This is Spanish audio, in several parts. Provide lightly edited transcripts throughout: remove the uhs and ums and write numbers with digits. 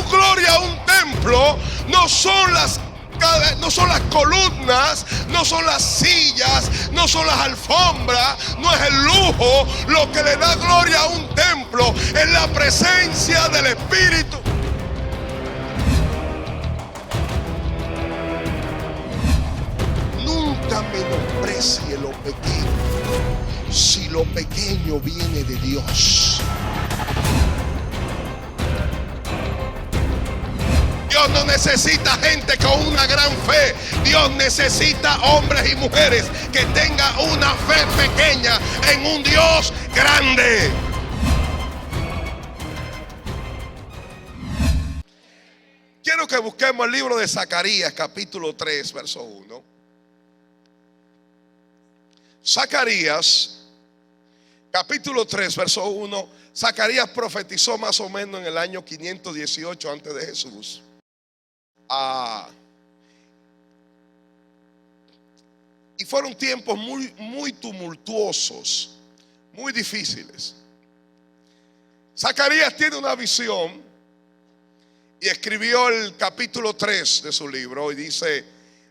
gloria a un templo no son las columnas, no son las sillas, no son las alfombras, no es el lujo. Lo que le da gloria a un templo es la presencia del Espíritu. Nunca menosprecie lo pequeño, si lo pequeño viene de Dios. Dios no necesita gente con una gran fe. Dios necesita hombres y mujeres que tengan una fe pequeña en un Dios grande. Quiero que busquemos el libro de Zacarías, capítulo 3, verso 1. Zacarías, capítulo 3, verso 1. Zacarías profetizó más o menos en el año 518 antes de Jesús. Y fueron tiempos muy tumultuosos, muy difíciles. Zacarías tiene una visión y escribió el capítulo 3 de su libro y dice: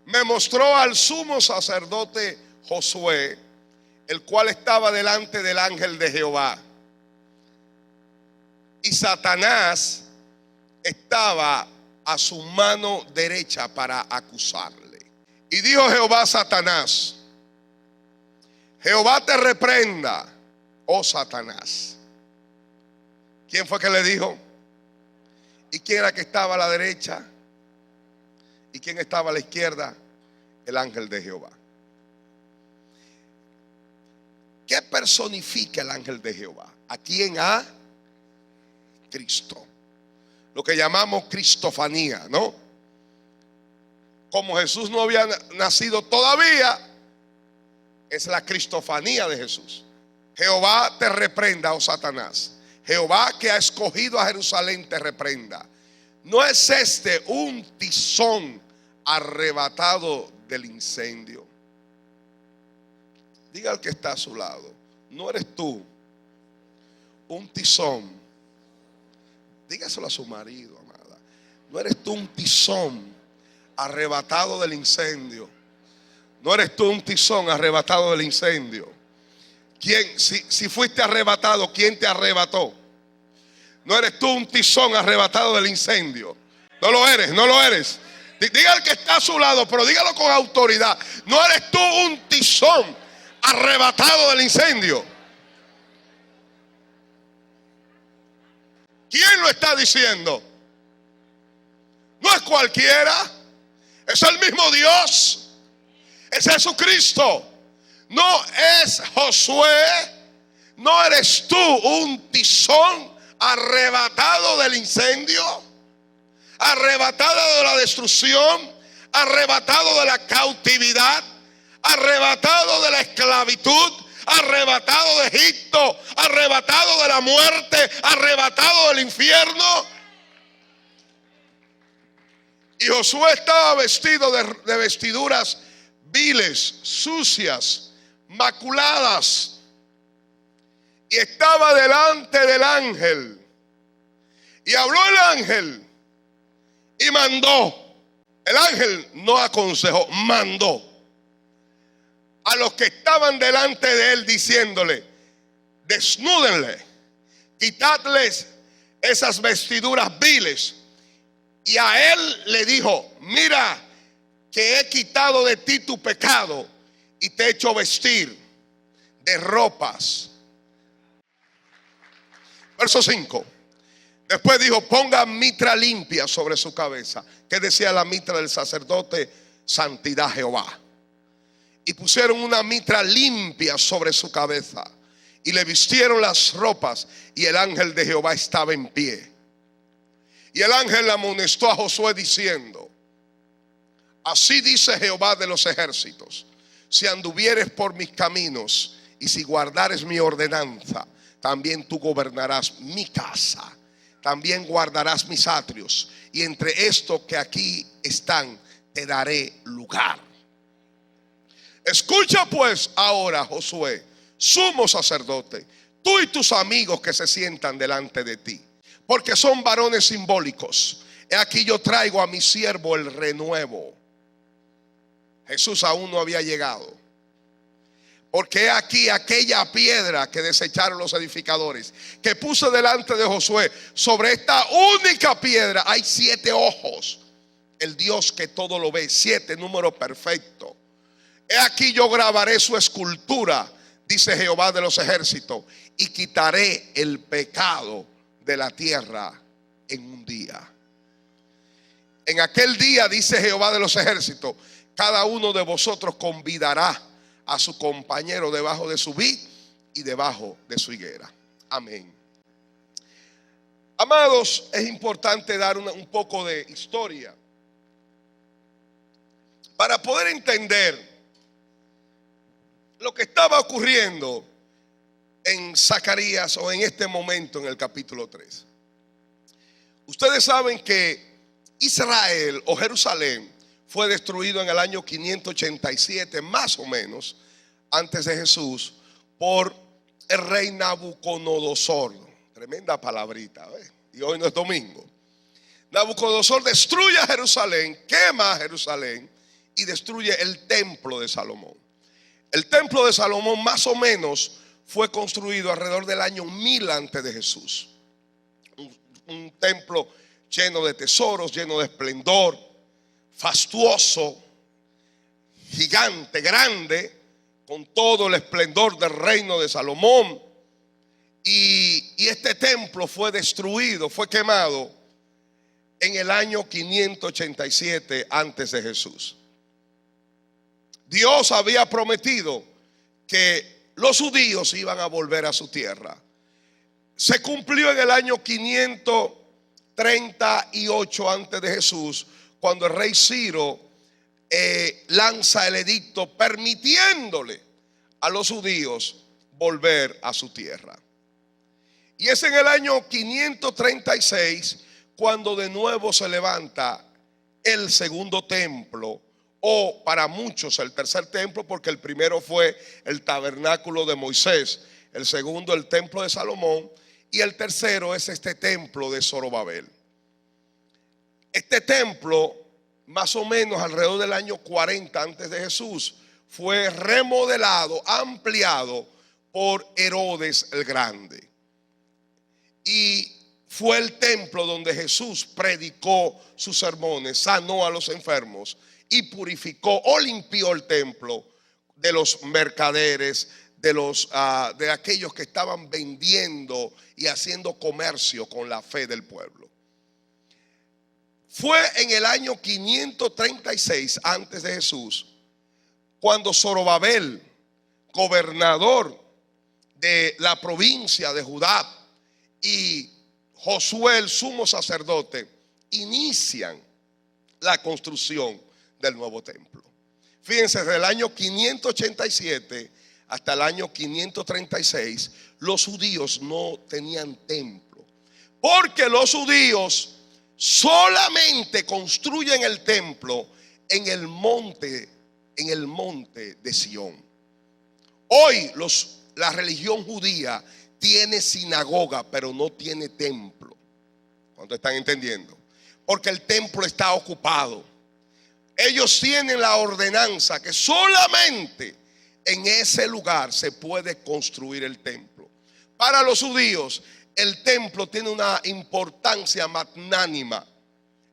me mostró al sumo sacerdote Josué, el cual estaba delante del ángel de Jehová, y Satanás estaba a su mano derecha para acusarle. Y dijo Jehová a Satanás: Jehová te reprenda, oh Satanás. ¿Quién fue que le dijo? ¿Y quién era que estaba a la derecha? ¿Y quién estaba a la izquierda? El ángel de Jehová. ¿Qué personifica el ángel de Jehová? ¿A quién? A Cristo. Lo que llamamos cristofanía, ¿no? Como Jesús no había nacido todavía, es la cristofanía de Jesús. Jehová te reprenda, oh Satanás. Jehová que ha escogido a Jerusalén te reprenda. ¿No es este un tizón arrebatado del incendio? Diga al que está a su lado: no eres tú un tizón. Dígaselo a su marido, amada. No eres tú un tizón arrebatado del incendio. No eres tú un tizón arrebatado del incendio. ¿Quién, si fuiste arrebatado, quién te arrebató? No eres tú un tizón arrebatado del incendio. No lo eres, no lo eres. Diga al que está a su lado, pero dígalo con autoridad: no eres tú un tizón arrebatado del incendio. ¿Quién lo está diciendo? No es cualquiera, es el mismo Dios, es Jesucristo. No es Josué, no eres tú un tizón arrebatado del incendio, arrebatado de la destrucción, arrebatado de la cautividad, arrebatado de la esclavitud, arrebatado de Egipto, arrebatado de la muerte, arrebatado del infierno. Y Josué estaba vestido de vestiduras viles, sucias, maculadas, y estaba delante del ángel. Y habló el ángel y mandó. El ángel no aconsejó, mandó a los que estaban delante de él, diciéndole: desnúdenle, quitadles esas vestiduras viles. Y a él le dijo: mira que he quitado de ti tu pecado y te he hecho vestir de ropas. Verso 5. Después dijo: ponga mitra limpia sobre su cabeza. ¿Qué decía la mitra del sacerdote? Santidad Jehová. Y pusieron una mitra limpia sobre su cabeza y le vistieron las ropas, y el ángel de Jehová estaba en pie. Y el ángel amonestó a Josué diciendo: así dice Jehová de los ejércitos: si anduvieres por mis caminos y si guardares mi ordenanza, también tú gobernarás mi casa, también guardarás mis atrios, y entre estos que aquí están te daré lugar. Escucha pues ahora, Josué, sumo sacerdote, tú y tus amigos que se sientan delante de ti, porque son varones simbólicos. He aquí yo traigo a mi siervo el renuevo. Jesús aún no había llegado. Porque he aquí aquella piedra que desecharon los edificadores, que puse delante de Josué. Sobre esta única piedra hay 7 ojos. El Dios que todo lo ve. 7, número perfecto. He aquí yo grabaré su escultura, dice Jehová de los ejércitos, y quitaré el pecado de la tierra en un día. En aquel día, dice Jehová de los ejércitos, cada uno de vosotros convidará a su compañero debajo de su vid y debajo de su higuera. Amén. Amados, es importante dar un poco de historia para poder entender lo que estaba ocurriendo en Zacarías, o en este momento en el capítulo 3. Ustedes saben que Israel o Jerusalén fue destruido en el año 587, más o menos, antes de Jesús, por el rey Nabucodonosor. Tremenda palabrita, ¿ves? Y hoy no es domingo. Nabucodonosor destruye a Jerusalén, quema a Jerusalén y destruye el templo de Salomón. El templo de Salomón más o menos fue construido alrededor del año 1000 antes de Jesús. Un templo lleno de tesoros, lleno de esplendor, fastuoso, gigante, grande, con todo el esplendor del reino de Salomón. Y este templo fue destruido, fue quemado en el año 587 antes de Jesús. Dios había prometido que los judíos iban a volver a su tierra. Se cumplió en el año 538 antes de Jesús, cuando el rey Ciro lanza el edicto permitiéndole a los judíos volver a su tierra. Y es en el año 536 cuando de nuevo se levanta el segundo templo, o para muchos el tercer templo, porque el primero fue el tabernáculo de Moisés, el segundo el templo de Salomón, y el tercero es este templo de Zorobabel. Este templo, más o menos alrededor del año 40 antes de Jesús, fue remodelado, ampliado por Herodes el Grande. Y fue el templo donde Jesús predicó sus sermones, sanó a los enfermos y purificó o limpió el templo de los mercaderes, de aquellos que estaban vendiendo y haciendo comercio con la fe del pueblo. Fue en el año 536 antes de Jesús cuando Zorobabel, gobernador de la provincia de Judá, y Josué, el sumo sacerdote, inician la construcción del nuevo templo. Fíjense, desde el año 587 hasta el año 536, los judíos no tenían templo, porque los judíos solamente construyen el templo en el monte de Sión. Hoy la religión judía tiene sinagoga, pero no tiene templo. ¿Cuántos están entendiendo? Porque el templo está ocupado. Ellos tienen la ordenanza que solamente en ese lugar se puede construir el templo. Para los judíos, el templo tiene una importancia magnánima.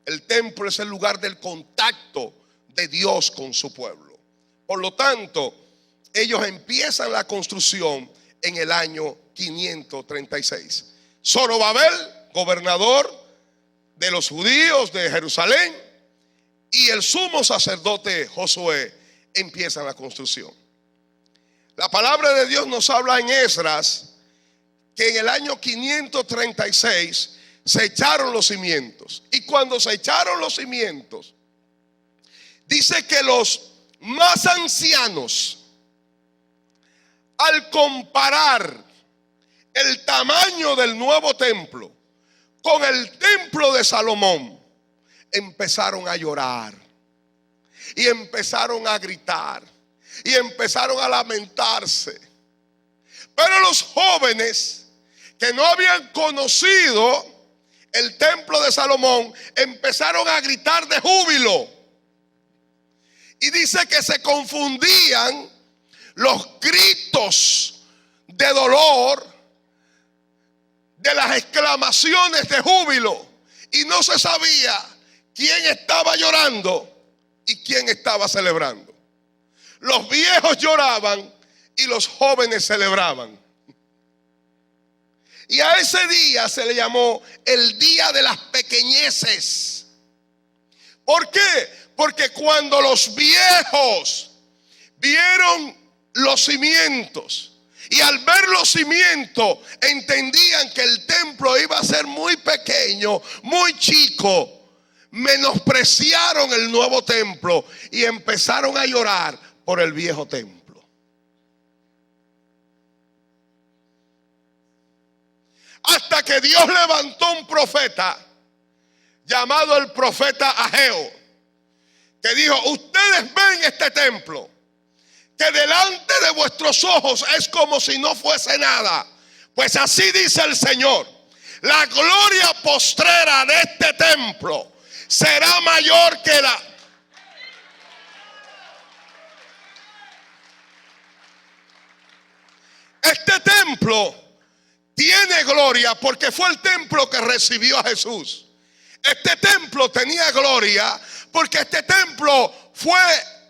El templo es el lugar del contacto de Dios con su pueblo. Por lo tanto, ellos empiezan la construcción en el año 536. Zorobabel, gobernador de los judíos de Jerusalén, y el sumo sacerdote Josué empiezan la construcción. La palabra de Dios nos habla en Esdras que en el año 536 se echaron los cimientos. Y cuando se echaron los cimientos, dice que los más ancianos, al comparar el tamaño del nuevo templo con el templo de Salomón, empezaron a llorar y empezaron a gritar y empezaron a lamentarse. Pero los jóvenes que no habían conocido el templo de Salomón, empezaron a gritar de júbilo. Y dice que se confundían los gritos de dolor de las exclamaciones de júbilo. Y no se sabía quién estaba llorando y quién estaba celebrando. Los viejos lloraban y los jóvenes celebraban. Y a ese día se le llamó el día de las pequeñeces. ¿Por qué? Porque cuando los viejos vieron los cimientos y al ver los cimientos entendían que el templo iba a ser muy pequeño, muy chico, menospreciaron el nuevo templo y empezaron a llorar por el viejo templo. Hasta que Dios levantó un profeta llamado el profeta Ageo, que dijo: ustedes ven este templo, que delante de vuestros ojos es como si no fuese nada. Pues así dice el Señor: la gloria postrera de este templo será mayor que la... Este templo tiene gloria porque fue el templo que recibió a Jesús. Este templo tenía gloria porque este templo fue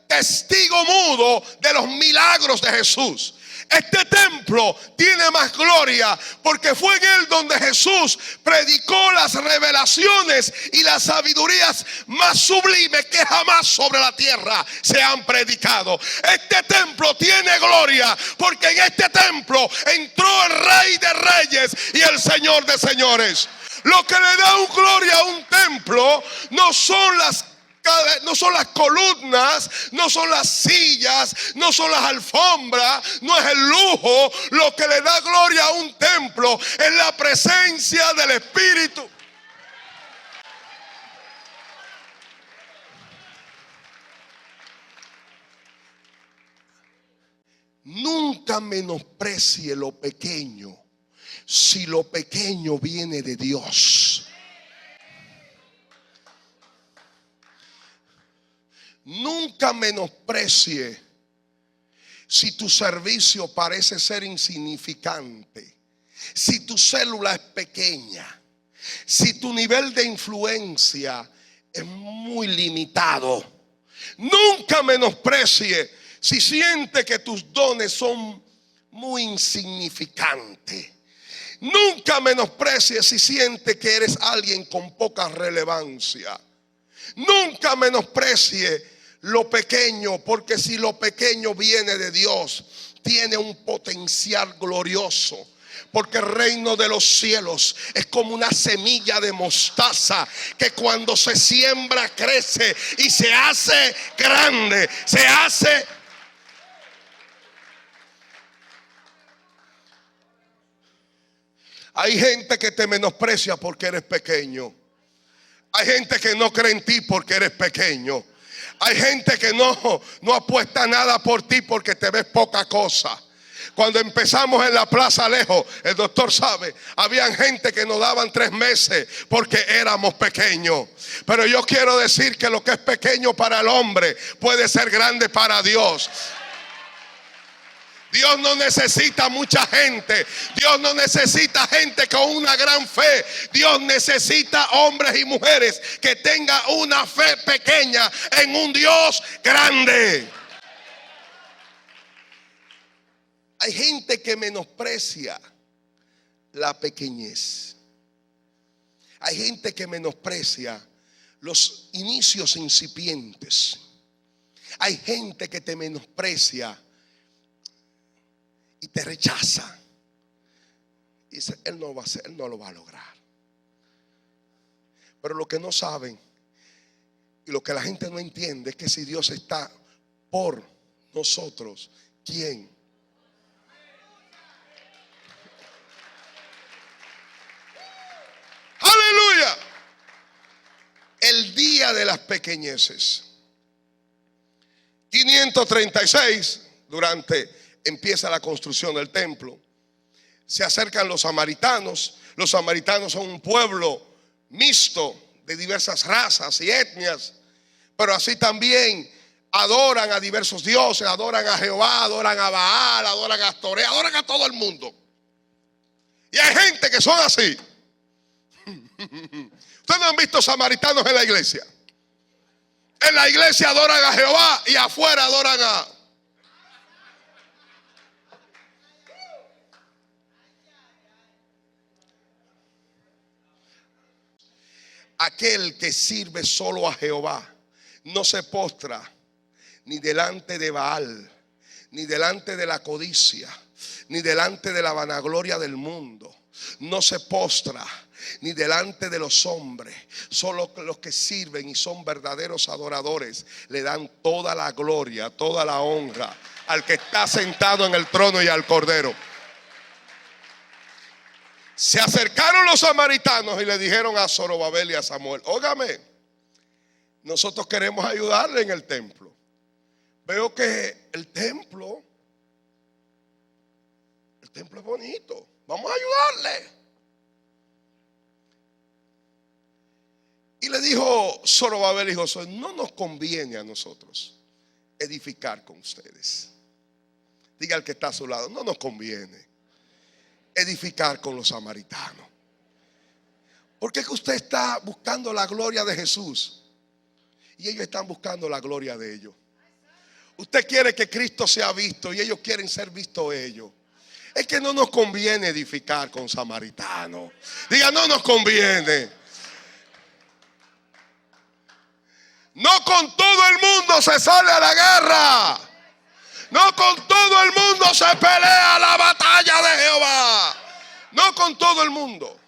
testigo mudo de los milagros de Jesús. Este templo tiene más gloria porque fue en él donde Jesús predicó las revelaciones y las sabidurías más sublimes que jamás sobre la tierra se han predicado. Este templo tiene gloria porque en este templo entró el Rey de Reyes y el Señor de Señores. Lo que le da gloria a un templo no son las columnas, no son las sillas, no son las alfombras, no es el lujo. Lo que le da gloria a un templo es la presencia del Espíritu. Nunca menosprecie lo pequeño si lo pequeño viene de Dios. Nunca menosprecie si tu servicio parece ser insignificante, si tu célula es pequeña, si tu nivel de influencia es muy limitado. Nunca menosprecie si siente que tus dones son muy insignificantes. Nunca menosprecie si siente que eres alguien con poca relevancia. Nunca menosprecie lo pequeño, porque si lo pequeño viene de Dios, tiene un potencial glorioso. Porque el reino de los cielos es como una semilla de mostaza que cuando se siembra crece y se hace grande, se hace... Hay gente que te menosprecia porque eres pequeño. Hay gente que no cree en ti porque eres pequeño. Hay gente que no apuesta nada por ti porque te ves poca cosa. Cuando empezamos en la Plaza Alejo, el doctor sabe, habían gente que nos daban 3 meses porque éramos pequeños. Pero yo quiero decir que lo que es pequeño para el hombre puede ser grande para Dios. Dios no necesita mucha gente. Dios no necesita gente con una gran fe. Dios necesita hombres y mujeres que tengan una fe pequeña en un Dios grande. Hay gente que menosprecia la pequeñez. Hay gente que menosprecia los inicios incipientes. Hay gente que te menosprecia y te rechaza. Y dice, él no va a hacer, él no lo va a lograr. Pero lo que no saben y lo que la gente no entiende es que si Dios está por nosotros, ¿quién? ¡Aleluya! El día de las pequeñeces. 536, empieza la construcción del templo. Se acercan los samaritanos. Los samaritanos son un pueblo mixto de diversas razas y etnias, pero así también adoran a diversos dioses, adoran a Jehová, adoran a Baal, adoran a Astoré, adoran a todo el mundo. Y hay gente que son así. Ustedes no han visto samaritanos en la iglesia. En la iglesia adoran a Jehová y afuera adoran a... Aquel que sirve solo a Jehová no se postra ni delante de Baal, ni delante de la codicia, ni delante de la vanagloria del mundo. No se postra ni delante de los hombres. Solo los que sirven y son verdaderos adoradores le dan toda la gloria, toda la honra al que está sentado en el trono y al Cordero. Se acercaron los samaritanos y le dijeron a Zorobabel y a Samuel: óigame, nosotros queremos ayudarle en el templo. Veo que el templo es bonito, vamos a ayudarle. Y le dijo Zorobabel y Josué: no nos conviene a nosotros edificar con ustedes. Diga al que está a su lado: no nos conviene edificar con los samaritanos. Porque es que usted está buscando la gloria de Jesús y ellos están buscando la gloria de ellos. Usted quiere que Cristo sea visto y ellos quieren ser vistos ellos. Es que no nos conviene edificar con samaritanos. Diga: no nos conviene. No con todo el mundo se sale a la guerra. No con todo el mundo se pelea la batalla de Jehová. No con todo el mundo.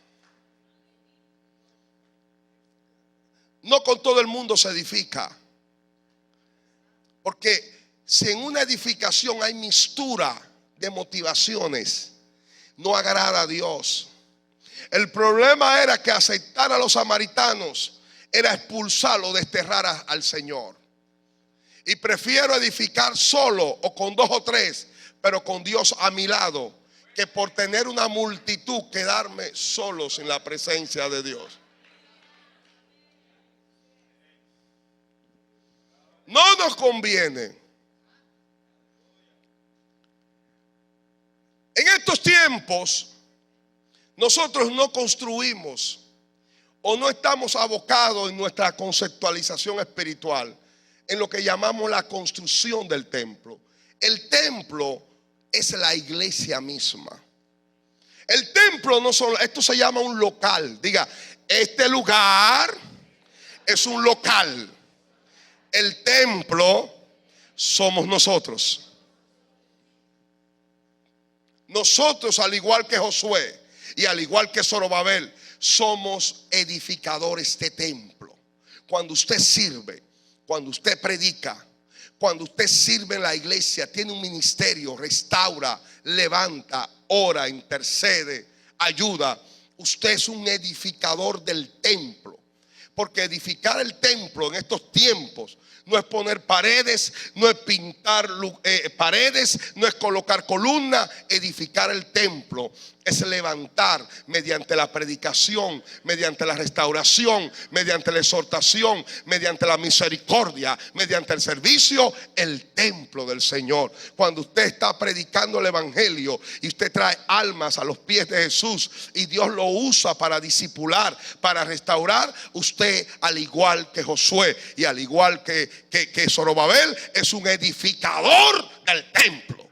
No con todo el mundo se edifica. Porque si en una edificación hay mixtura de motivaciones, no agrada a Dios. El problema era que aceptar a los samaritanos era expulsarlo, desterrar al Señor. Y prefiero edificar solo o con 2 o 3, pero con Dios a mi lado, que por tener una multitud quedarme solo sin la presencia de Dios. No nos conviene. En estos tiempos nosotros no construimos o no estamos abocados en nuestra conceptualización espiritual en lo que llamamos la construcción del templo. El templo es la iglesia misma. El templo no solo, esto se llama un local. Diga: este lugar es un local. El templo somos nosotros. Nosotros, al igual que Josué y al igual que Zorobabel, somos edificadores de templo. Cuando usted sirve, cuando usted predica, cuando usted sirve en la iglesia, tiene un ministerio, restaura, levanta, ora, intercede, ayuda, usted es un edificador del templo. Porque edificar el templo en estos tiempos no es poner paredes, no es pintar paredes, no es colocar columnas. Edificar el templo es levantar mediante la predicación, mediante la restauración, mediante la exhortación, mediante la misericordia, mediante el servicio, el templo del Señor. Cuando usted está predicando el evangelio y usted trae almas a los pies de Jesús y Dios lo usa para discipular, para restaurar, usted, al igual que Josué y al igual que Zorobabel, es un edificador del templo.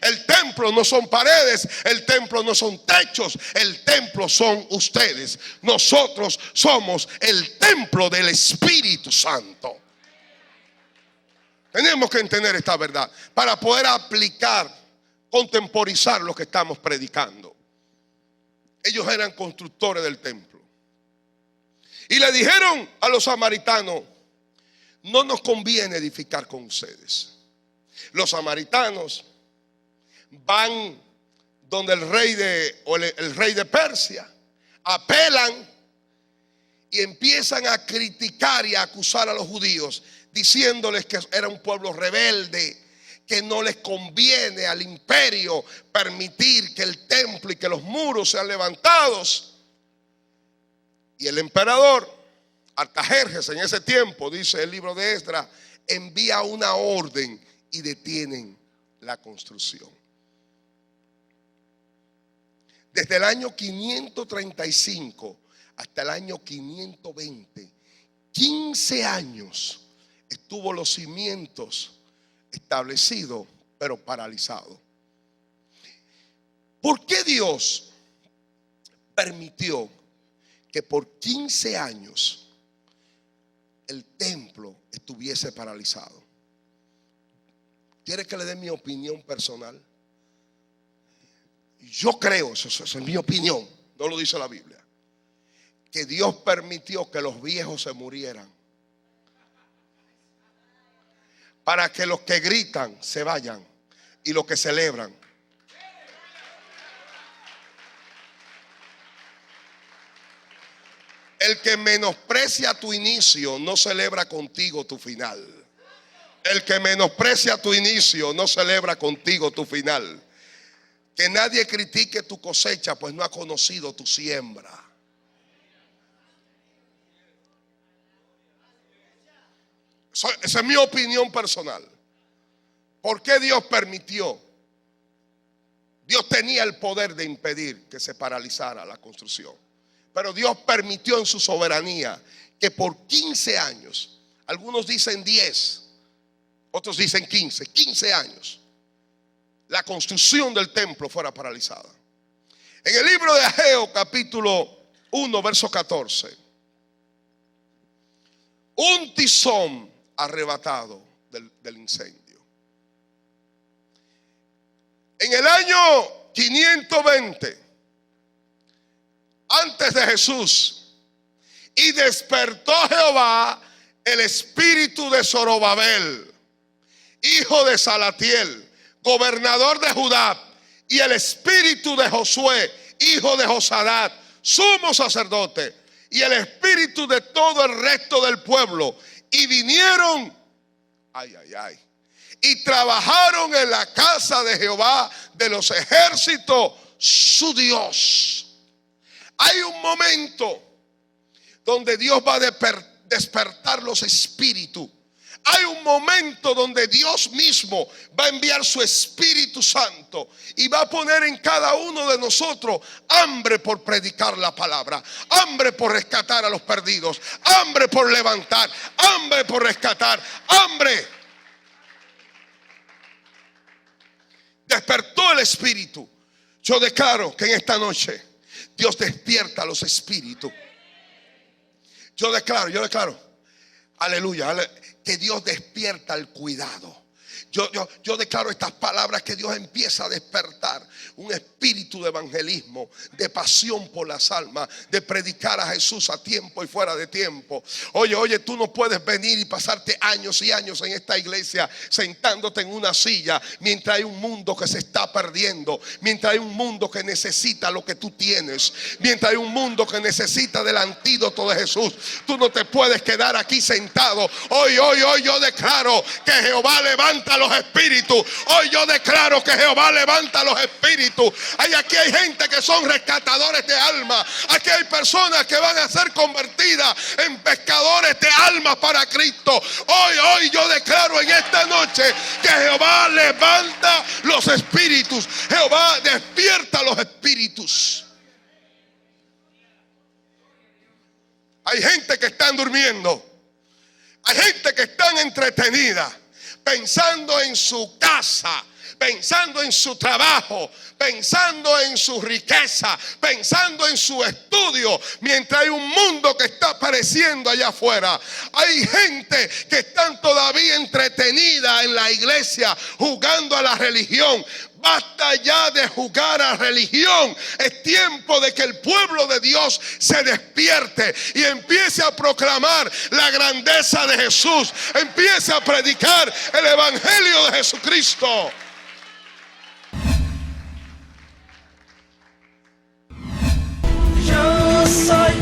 El templo no son paredes, el templo no son techos, el templo son ustedes. Nosotros somos el templo del Espíritu Santo. Tenemos que entender esta verdad para poder aplicar, contemporizar lo que estamos predicando. Ellos eran constructores del templo. Y le dijeron a los samaritanos: no nos conviene edificar con ustedes. Los samaritanos van donde el rey de Persia, apelan y empiezan a criticar y a acusar a los judíos, diciéndoles que era un pueblo rebelde, que no les conviene al imperio permitir que el templo y que los muros sean levantados. Y el emperador Artajerjes en ese tiempo, dice el libro de Esdras, envía una orden y detienen la construcción. Desde el año 535 hasta el año 520, 15 años estuvo los cimientos establecidos, pero paralizados. ¿Por qué Dios permitió que por 15 años el templo estuviese paralizado? ¿Quiere que le dé mi opinión personal? Yo creo, eso es mi opinión, no lo dice la Biblia, que Dios permitió que los viejos se murieran para que los que gritan se vayan y los que celebran. El que menosprecia tu inicio no celebra contigo tu final. El que menosprecia tu inicio no celebra contigo tu final. Que nadie critique tu cosecha, pues no ha conocido tu siembra. Esa es mi opinión personal. ¿Por qué Dios permitió? Dios tenía el poder de impedir que se paralizara la construcción, pero Dios permitió en su soberanía que por 15 años, algunos dicen 10, otros dicen 15 años, la construcción del templo fuera paralizada. En el libro de Ageo, capítulo 1, verso 14, un tizón arrebatado del incendio. En el año 520, antes de Jesús, y despertó Jehová el espíritu de Zorobabel, hijo de Salatiel, gobernador de Judá, y el espíritu de Josué, hijo de Josadat, sumo sacerdote, y el espíritu de todo el resto del pueblo, y vinieron, y trabajaron en la casa de Jehová de los ejércitos, su Dios. Hay un momento donde Dios va a despertar los espíritus. Hay un momento donde Dios mismo va a enviar su Espíritu Santo y va a poner en cada uno de nosotros hambre por predicar la palabra, hambre por rescatar a los perdidos, hambre por levantar, hambre por rescatar, hambre. Despertó el Espíritu. Yo declaro que en esta noche Dios despierta a los espíritus. Yo declaro, aleluya, que Dios despierta el cuidado. Yo declaro estas palabras, que Dios empieza a despertar un espíritu de evangelismo, de pasión por las almas, de predicar a Jesús a tiempo y fuera de tiempo. Oye, tú no puedes venir y pasarte años y años en esta iglesia sentándote en una silla mientras hay un mundo que se está perdiendo, mientras hay un mundo que necesita lo que tú tienes, mientras hay un mundo que necesita del antídoto de Jesús. Tú no te puedes quedar aquí sentado. Hoy yo declaro que Jehová levanta los espíritus. Hoy yo declaro que Jehová levanta los espíritus. Aquí hay gente que son rescatadores de almas. Aquí hay personas que van a ser convertidas en pescadores de almas para Cristo. Hoy yo declaro en esta noche que Jehová levanta los espíritus. Jehová despierta los espíritus. Hay gente que están durmiendo. Hay gente que están entretenida, pensando en su casa, pensando en su trabajo, pensando en su riqueza, pensando en su estudio, mientras hay un mundo que está apareciendo allá afuera. Hay gente que están todavía entretenida en la iglesia jugando a la religión. Basta ya de jugar a religión. Es tiempo de que el pueblo de Dios se despierte y empiece a proclamar la grandeza de Jesús. Empiece a predicar el evangelio de Jesucristo. Yo soy